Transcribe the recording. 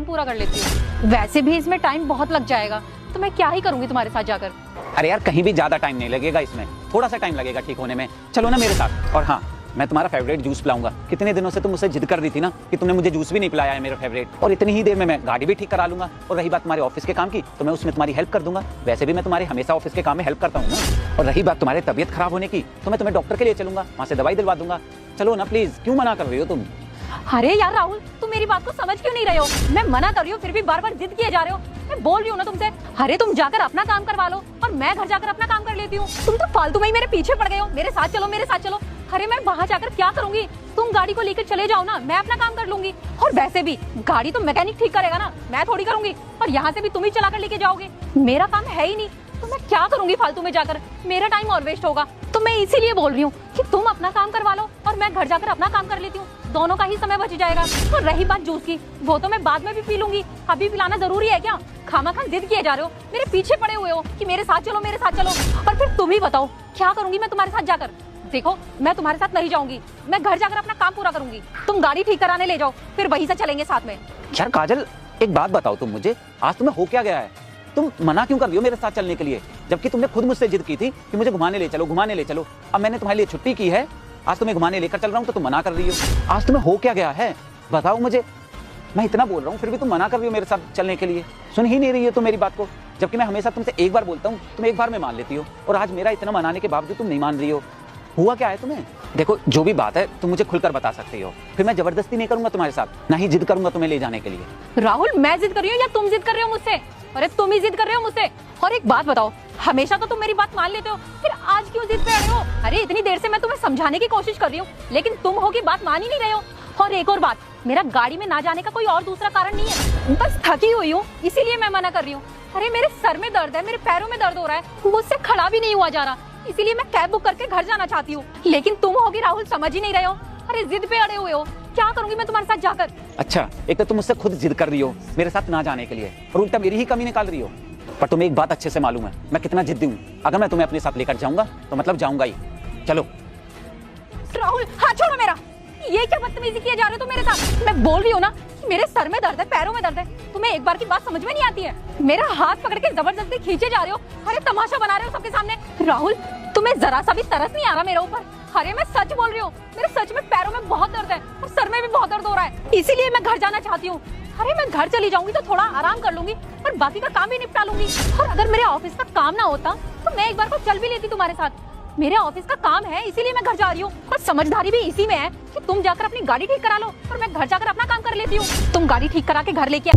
काम पूरा कर लेती हूँ। वैसे भी इसमें टाइम बहुत लग जाएगा, तो मैं क्या ही करूंगी तुम्हारे साथ जाकर। अरे यार कहीं भी ज्यादा टाइम नहीं लगेगा, इसमें थोड़ा सा टाइम लगेगा ठीक होने में। चलो ना मेरे साथ। और हाँ, मैं तुम्हारा फेवरेट जूस पिलाऊंगा। कितने दिनों से तुम मुझसे जिद कर रही थी ना कि तुमने मुझे जूस भी नहीं पिलाया है मेरा फेवरेट। और इतनी ही देर में मैं गाड़ी भी ठीक करा लूंगा। और रही बात तुम्हारे ऑफिस के काम की, तो मैं उसमें तुम्हारी हेल्प कर दूंगा। वैसे भी मैं तुम्हारे हमेशा ऑफिस के काम में हेल्प करता हूँ ना। और रही बात तुम्हारी तबियत खराब होने की, तो मैं तुम्हें डॉक्टर के लिए चलूंगा, वहाँ से दवाई दिलवा दूंगा। चलो ना प्लीज, क्यों मना कर रही हो तुम? अरे यार राहुल, तुम मेरी बात को समझ क्यों नहीं रहे हो? मैं मना कर रही हूँ फिर भी बार बार जिद किए जा रहे हो। मैं बोल रही हूँ ना तुमसे, अरे तुम जाकर अपना काम करवा लो और मैं घर जाकर अपना काम कर लेती हूँ। तुम तो फालतू में ही मेरे पीछे पड़ गए हो, मेरे साथ चलो मेरे साथ चलो। अरे मैं वहाँ जाकर क्या करूंगी? तुम गाड़ी को लेकर चले जाओ ना, मैं अपना काम कर लूंगी। और वैसे भी गाड़ी तो मैकेनिक ठीक करेगा ना, मैं थोड़ी करूंगी। और यहाँ से भी तुम ही चला कर लेके जाओगे, मेरा काम है ही नहीं, तो मैं क्या करूंगी फालतू में जाकर? मेरा टाइम और वेस्ट होगा। तो मैं इसीलिए बोल रही हूँ कि तुम अपना काम करवा लो और मैं घर जाकर अपना काम कर लेती हूँ, दोनों का ही समय बच जाएगा। और रही बात जूस की, वो तो मैं बाद में भी पी लूंगी, अभी पिलाना जरूरी है क्या? खामाखान जिद किए जा रहे हो, मेरे पीछे पड़े हुए हो कि मेरे साथ चलो मेरे साथ चलो। और फिर तुम ही बताओ क्या करूंगी मैं तुम्हारे साथ जाकर? देखो मैं तुम्हारे साथ नहीं जाऊंगी, मैं घर जाकर अपना काम पूरा करूंगी। तुम गाड़ी ठीक कराने ले जाओ, फिर वहीं से चलेंगे साथ में। यार काजल, एक बात बताओ तुम मुझे, आज तुम्हें हो क्या गया है? तुम मना क्यों कर रही हो मेरे साथ चलने के लिए, जबकि तुमने खुद मुझसे जिद की थी कि मुझे घुमाने ले चलो घुमाने ले चलो। अब मैंने तुम्हारे लिए छुट्टी की है, आज तुम्हें घुमाने लेकर चल रहा हूँ तो तुम मना कर रही हो। आज तुम्हें हो क्या गया है बताओ मुझे। मैं इतना बोल रहा हूँ फिर भी तुम मना कर रही हो मेरे साथ चलने के लिए, सुन ही नहीं रही हो तुम मेरी बात को। जबकि मैं हमेशा तुमसे एक बार बोलता हूँ, तुम एक बार में मान लेती हो, और आज मेरा इतना मनाने के बावजूद तुम नहीं मान रही हो। हुआ क्या है तुम्हें? देखो जो भी बात है तुम मुझे खुलकर बता सकती हो, फिर मैं जबरदस्ती नहीं करूंगा तुम्हारे साथ, ना ही जिद करूंगा तुम्हें ले जाने के लिए। राहुल, मैं जिद कर रही हूँ या तुम जिद कर रहे हो मुझसे? अरे तुम ही जिद कर रहे हो मुझसे। और एक बात बताओ, हमेशा तो तुम मेरी बात मान लेते हो, फिर आज क्यों जिद पे अड़े हो? अरे इतनी देर से मैं तुम्हें समझाने की कोशिश कर रही हूँ, लेकिन तुम हो कि बात मान ही नहीं रहे हो। और एक और बात, मेरा गाड़ी में ना जाने का कोई और दूसरा कारण नहीं है, बस थकी हुई हूँ इसीलिए मैं मना कर रही हूँ। अरे मेरे सर में दर्द है, मेरे पैरों में दर्द हो रहा है, मुझसे खड़ा भी नहीं हुआ जा रहा, इसीलिए मैं कैब बुक करके घर जाना चाहती हूँ। लेकिन तुम होगी राहुल, समझ ही नहीं रहे हो। अरे जिद पे अड़े हुए हो, क्या करूंगी मैं तुम्हारे साथ जाकर? अच्छा, एक तो तुम मुझसे खुद जिद कर रही हो मेरे साथ ना जाने के लिए, और उल्टा मेरी ही कमी निकाल रही हो। पर तुम्हें एक बात अच्छे से मालूम है मैं कितना जिद्दी हूँ। अगर मैं तुम्हें अपने साथ लेकर जाऊंगा तो मतलब जाऊंगा ही। चलो। राहुल हाथ छोड़ो मेरा, ये क्या बदतमीजी किए जा रहे हो तुम मेरे साथ? मैं बोल रही हूँ ना कि मेरे सर में दर्द है, पैरों में दर्द है, तुम्हें एक बार की बात समझ में नहीं आती है? मेरा हाथ पकड़ के जबरदस्ती खींचे जा रहे हो, अरे तमाशा बना रहे हो सबके सामने। राहुल तुम्हें जरा सा भी तरस नहीं आ रहा मेरे ऊपर? अरे मैं सच बोल रही हूँ, मेरे सच में पैरों में बहुत दर्द है और सर में भी बहुत दर्द हो रहा है, इसीलिए मैं घर जाना चाहती हूँ। अरे मैं घर चली जाऊंगी तो थोड़ा आराम कर लूंगी और बाकी का काम भी निपटा लूंगी। और अगर मेरे ऑफिस का काम ना होता तो मैं एक बार को चल भी लेती तुम्हारे साथ। मेरे ऑफिस का काम है इसीलिए मैं घर जा रही हूँ, और समझदारी भी इसी में है कि तुम जाकर अपनी गाड़ी ठीक करा लो और मैं घर जाकर अपना काम कर लेती हूँ। तुम गाड़ी ठीक करा के घर लेके